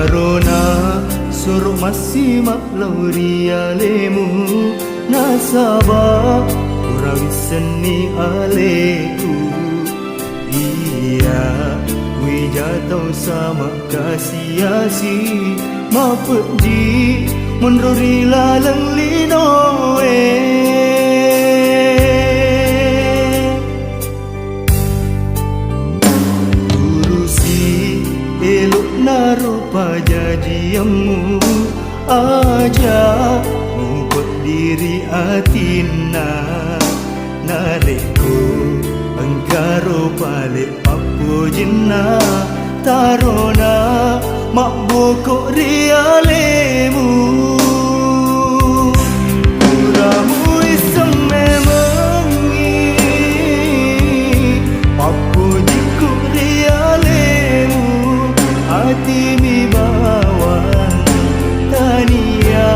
Tarona suruh masih maklau rialemu nasabah kurang seni aleku. Iya wijatau sama kasih-asi mapedi menruri lalang linoe. Rupa jajiamu aja ngumpet diri atina naleko engkaro balik papu jinna tarona mak bokok rialemu puramu iseng memengi papu jiku rialemu hati mi bawang tania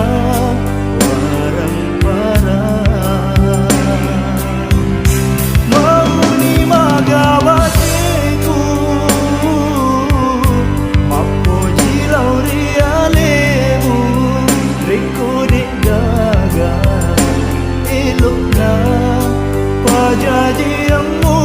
warang parang mau ni magawatiku mapo jilau rialemu reko dek gaga elok na pajajiamu.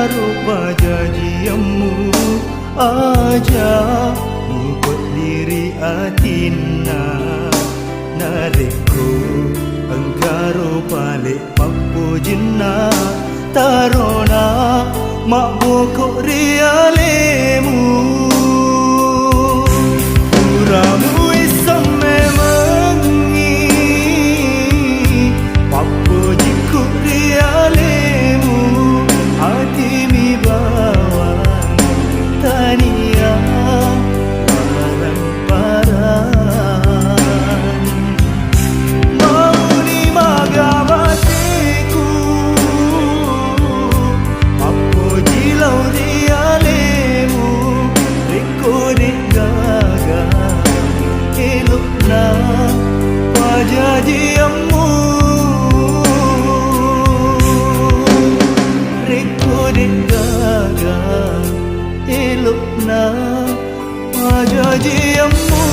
Rupa jajiamu aja ngumpet diri atina nareko engkaro balik papu jinna tarona mak bokok rialemu puramu iseng memengi papu jiku rialemu hati mi bawang tania warang parang mau ni magawatiku mapo jilau rialemu reko dek gaga elok na pajajiamu elok na pajajiamu.